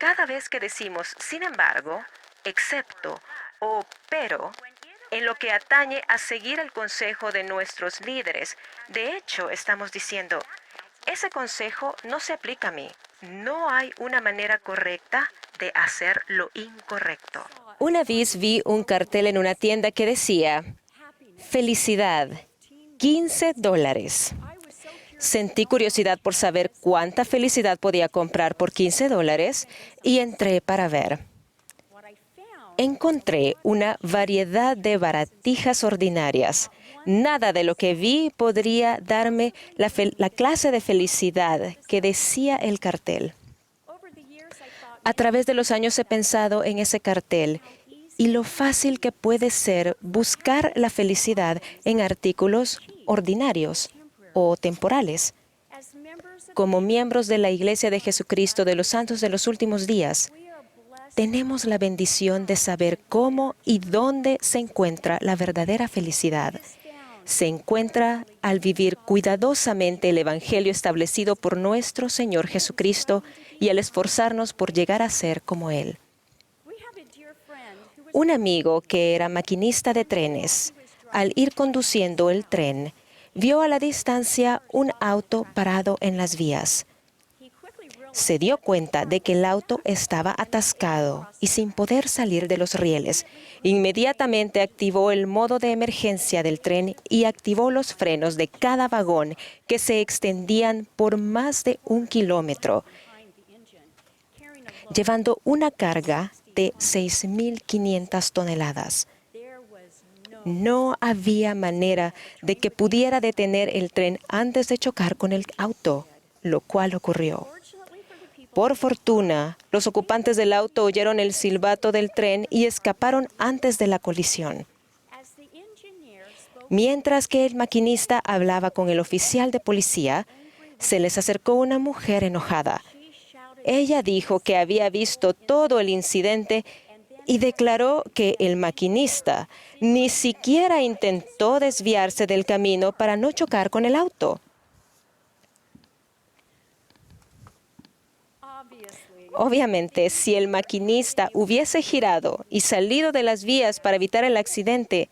cada vez que decimos sin embargo, excepto o pero, en lo que atañe a seguir el consejo de nuestros líderes, de hecho estamos diciendo, ese consejo no se aplica a mí. No hay una manera correcta de hacer lo incorrecto. Una vez vi un cartel en una tienda que decía, felicidad, $15. Sentí curiosidad por saber cuánta felicidad podía comprar por $15 y entré para ver. Encontré una variedad de baratijas ordinarias. Nada de lo que vi podría darme la clase de felicidad que decía el cartel. A través de los años he pensado en ese cartel y lo fácil que puede ser buscar la felicidad en artículos ordinarios o temporales. Como miembros de la Iglesia de Jesucristo de los Santos de los Últimos Días, tenemos la bendición de saber cómo y dónde se encuentra la verdadera felicidad. Se encuentra al vivir cuidadosamente el Evangelio establecido por nuestro Señor Jesucristo y al esforzarnos por llegar a ser como Él. Un amigo que era maquinista de trenes, al ir conduciendo el tren, vio a la distancia un auto parado en las vías. Se dio cuenta de que el auto estaba atascado y sin poder salir de los rieles. Inmediatamente activó el modo de emergencia del tren y activó los frenos de cada vagón que se extendían por más de 1 kilómetro, llevando una carga de 6.500 toneladas. No había manera de que pudiera detener el tren antes de chocar con el auto, lo cual ocurrió. Por fortuna, los ocupantes del auto oyeron el silbato del tren y escaparon antes de la colisión. Mientras que el maquinista hablaba con el oficial de policía, se les acercó una mujer enojada. Ella dijo que había visto todo el incidente y declaró que el maquinista ni siquiera intentó desviarse del camino para no chocar con el auto. Obviamente, si el maquinista hubiese girado y salido de las vías para evitar el accidente,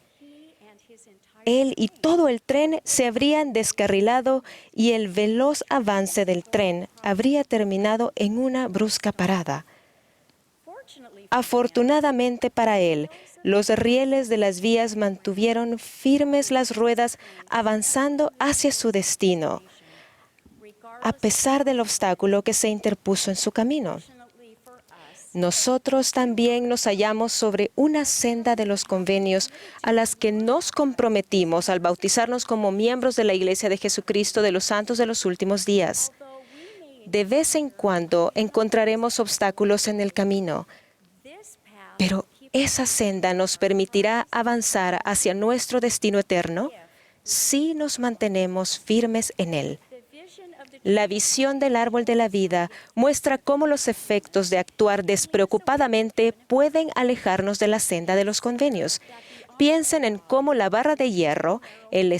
él y todo el tren se habrían descarrilado y el veloz avance del tren habría terminado en una brusca parada. Afortunadamente para él, los rieles de las vías mantuvieron firmes las ruedas avanzando hacia su destino, a pesar del obstáculo que se interpuso en su camino. Nosotros también nos hallamos sobre una senda de los convenios a las que nos comprometimos al bautizarnos como miembros de la Iglesia de Jesucristo de los Santos de los Últimos Días. De vez en cuando encontraremos obstáculos en el camino, pero esa senda nos permitirá avanzar hacia nuestro destino eterno si nos mantenemos firmes en él. La visión del árbol de la vida muestra cómo los efectos de actuar despreocupadamente pueden alejarnos de la senda de los convenios. Piensen en cómo la barra de hierro, la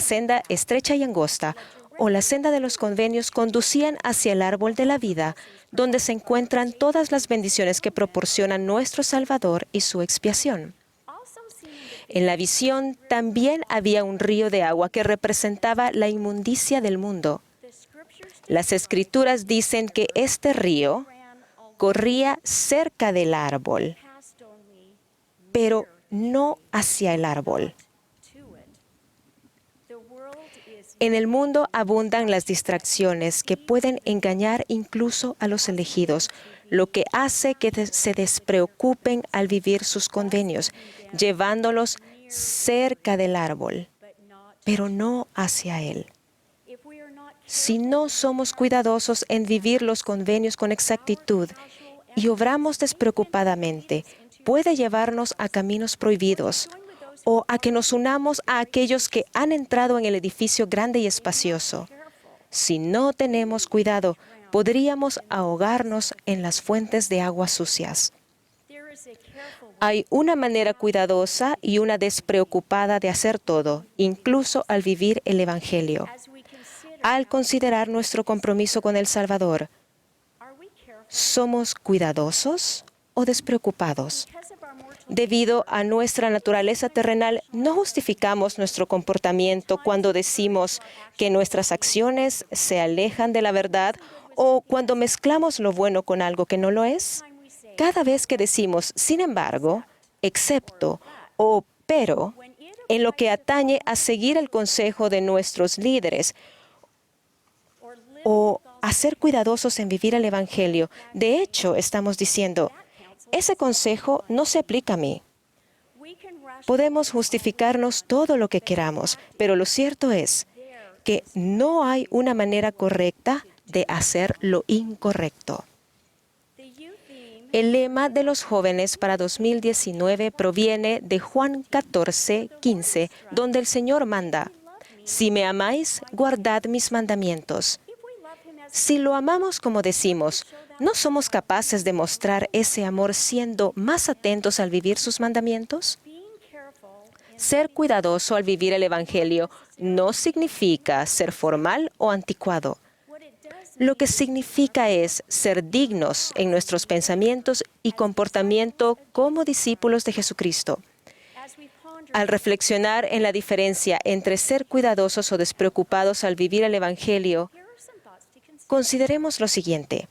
senda estrecha y angosta, o la senda de los convenios conducían hacia el árbol de la vida, donde se encuentran todas las bendiciones que proporcionan nuestro Salvador y su expiación. En la visión también había un río de agua que representaba la inmundicia del mundo. Las Escrituras dicen que este río corría cerca del árbol, pero no hacia el árbol. En el mundo abundan las distracciones que pueden engañar incluso a los elegidos, lo que hace que se despreocupen al vivir sus convenios, llevándolos cerca del árbol, pero no hacia él. Si no somos cuidadosos en vivir los convenios con exactitud y obramos despreocupadamente, puede llevarnos a caminos prohibidos o a que nos unamos a aquellos que han entrado en el edificio grande y espacioso. Si no tenemos cuidado, podríamos ahogarnos en las fuentes de aguas sucias. Hay una manera cuidadosa y una despreocupada de hacer todo, incluso al vivir el Evangelio. Al considerar nuestro compromiso con el Salvador, ¿Somos cuidadosos o despreocupados? Debido a nuestra naturaleza terrenal, no justificamos nuestro comportamiento cuando decimos que nuestras acciones se alejan de la verdad o cuando mezclamos lo bueno con algo que no lo es. Cada vez que decimos, sin embargo, excepto o pero, en lo que atañe a seguir el consejo de nuestros líderes o a ser cuidadosos en vivir el Evangelio, de hecho estamos diciendo, ese consejo no se aplica a mí. Podemos justificarnos todo lo que queramos, pero lo cierto es que no hay una manera correcta de hacer lo incorrecto. El lema de los jóvenes para 2019 proviene de Juan 14:15, donde el Señor manda, si me amáis, guardad mis mandamientos. Si lo amamos como decimos, ¿no somos capaces de mostrar ese amor siendo más atentos al vivir sus mandamientos? Ser cuidadoso al vivir el Evangelio no significa ser formal o anticuado. Lo que significa es ser dignos en nuestros pensamientos y comportamiento como discípulos de Jesucristo. Al reflexionar en la diferencia entre ser cuidadosos o despreocupados al vivir el Evangelio, consideremos lo siguiente.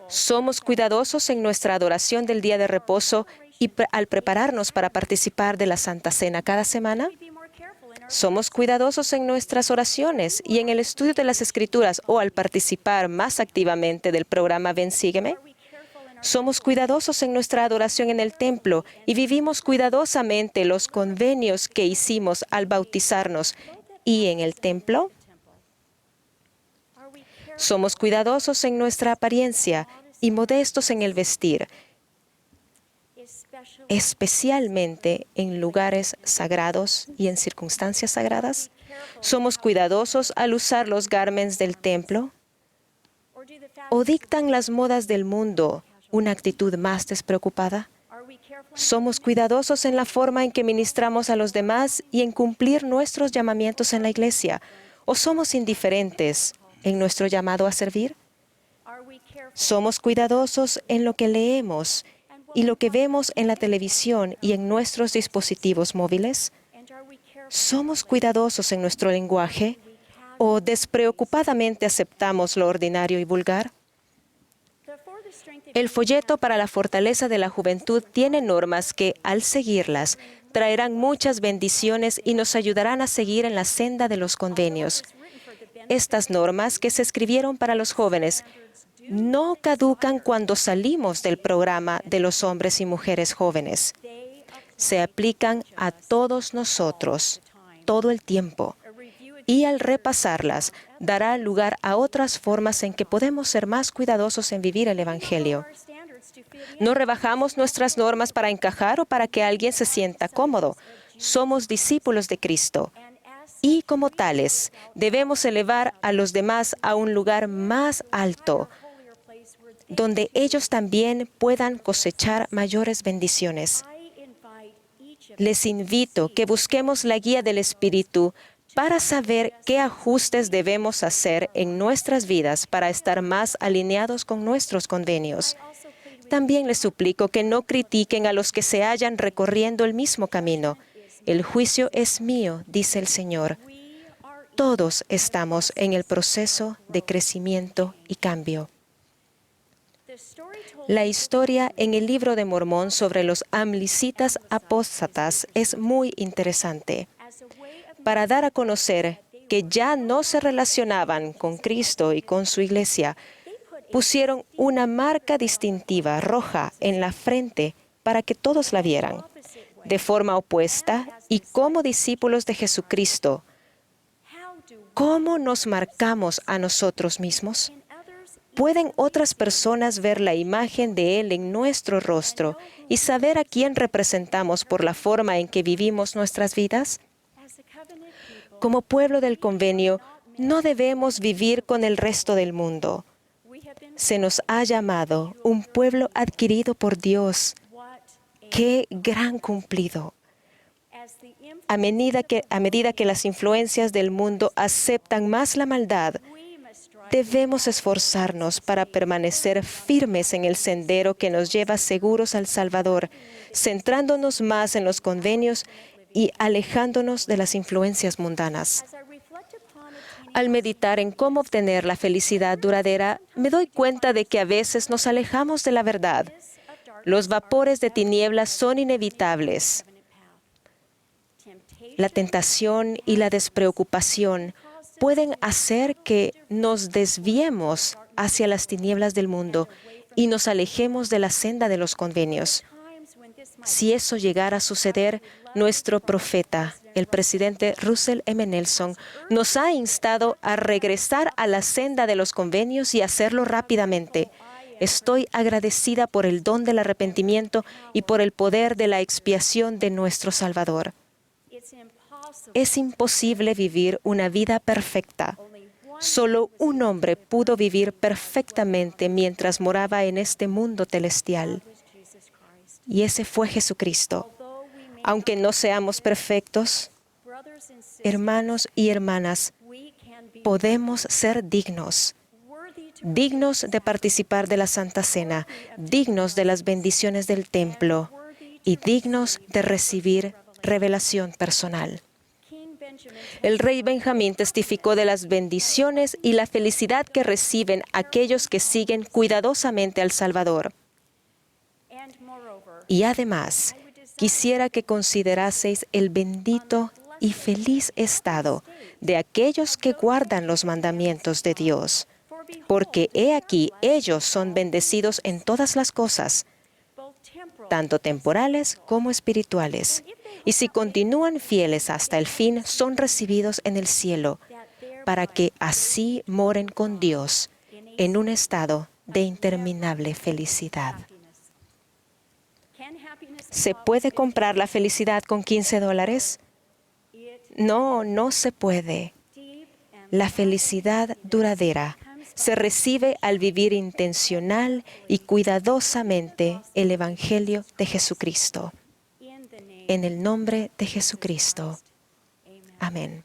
¿Somos cuidadosos en nuestra adoración del día de reposo y al prepararnos para participar de la Santa Cena cada semana? ¿Somos cuidadosos en nuestras oraciones y en el estudio de las Escrituras o al participar más activamente del programa Ven, Sígueme? ¿Somos cuidadosos en nuestra adoración en el templo y vivimos cuidadosamente los convenios que hicimos al bautizarnos y en el templo? ¿Somos cuidadosos en nuestra apariencia y modestos en el vestir, especialmente en lugares sagrados y en circunstancias sagradas? ¿Somos cuidadosos al usar los garments del templo? ¿O dictan las modas del mundo una actitud más despreocupada? ¿Somos cuidadosos en la forma en que ministramos a los demás y en cumplir nuestros llamamientos en la iglesia? ¿O somos indiferentes en nuestro llamado a servir? ¿Somos cuidadosos en lo que leemos y lo que vemos en la televisión y en nuestros dispositivos móviles? ¿Somos cuidadosos en nuestro lenguaje o despreocupadamente aceptamos lo ordinario y vulgar? El folleto para la fortaleza de la juventud tiene normas que, al seguirlas, traerán muchas bendiciones y nos ayudarán a seguir en la senda de los convenios. Estas normas que se escribieron para los jóvenes no caducan cuando salimos del programa de los hombres y mujeres jóvenes. Se aplican a todos nosotros, todo el tiempo. Y al repasarlas, dará lugar a otras formas en que podemos ser más cuidadosos en vivir el Evangelio. No rebajamos nuestras normas para encajar o para que alguien se sienta cómodo. Somos discípulos de Cristo. Y como tales, debemos elevar a los demás a un lugar más alto, donde ellos también puedan cosechar mayores bendiciones. Les invito que busquemos la guía del Espíritu para saber qué ajustes debemos hacer en nuestras vidas para estar más alineados con nuestros convenios. También les suplico que no critiquen a los que se hallan recorriendo el mismo camino. El juicio es mío, dice el Señor. Todos estamos en el proceso de crecimiento y cambio. La historia en el Libro de Mormón sobre los amlicitas apóstatas es muy interesante. Para dar a conocer que ya no se relacionaban con Cristo y con su iglesia, pusieron una marca distintiva roja en la frente para que todos la vieran. De forma opuesta y como discípulos de Jesucristo, ¿cómo nos marcamos a nosotros mismos? ¿Pueden otras personas ver la imagen de Él en nuestro rostro y saber a quién representamos por la forma en que vivimos nuestras vidas? Como pueblo del convenio, no debemos vivir con el resto del mundo. Se nos ha llamado un pueblo adquirido por Dios. ¡Qué gran cumplido! A medida que las influencias del mundo aceptan más la maldad, Debemos esforzarnos para permanecer firmes en el sendero que nos lleva seguros al Salvador, centrándonos más en los convenios y alejándonos de las influencias mundanas. Al meditar en cómo obtener la felicidad duradera, me doy cuenta de que a veces nos alejamos de la verdad. Los vapores de tinieblas son inevitables. La tentación y la despreocupación pueden hacer que nos desviemos hacia las tinieblas del mundo y nos alejemos de la senda de los convenios. Si eso llegara a suceder, nuestro profeta, el presidente Russell M. Nelson, nos ha instado a regresar a la senda de los convenios y hacerlo rápidamente. Estoy agradecida por el don del arrepentimiento y por el poder de la expiación de nuestro Salvador. Es imposible vivir una vida perfecta. Solo un hombre pudo vivir perfectamente mientras moraba en este mundo celestial. Y ese fue Jesucristo. Aunque no seamos perfectos, hermanos y hermanas, podemos ser dignos de participar de la Santa Cena, dignos de las bendiciones del templo y dignos de recibir revelación personal. El rey Benjamín testificó de las bendiciones y la felicidad que reciben aquellos que siguen cuidadosamente al Salvador. Y además, quisiera que consideraseis el bendito y feliz estado de aquellos que guardan los mandamientos de Dios, porque he aquí ellos son bendecidos en todas las cosas, tanto temporales como espirituales. Y si continúan fieles hasta el fin, son recibidos en el cielo, para que así moren con Dios en un estado de interminable felicidad. ¿Se puede comprar la felicidad con $15? No, no se puede. La felicidad duradera se recibe al vivir intencional y cuidadosamente el Evangelio de Jesucristo. En el nombre de Jesucristo. Amén.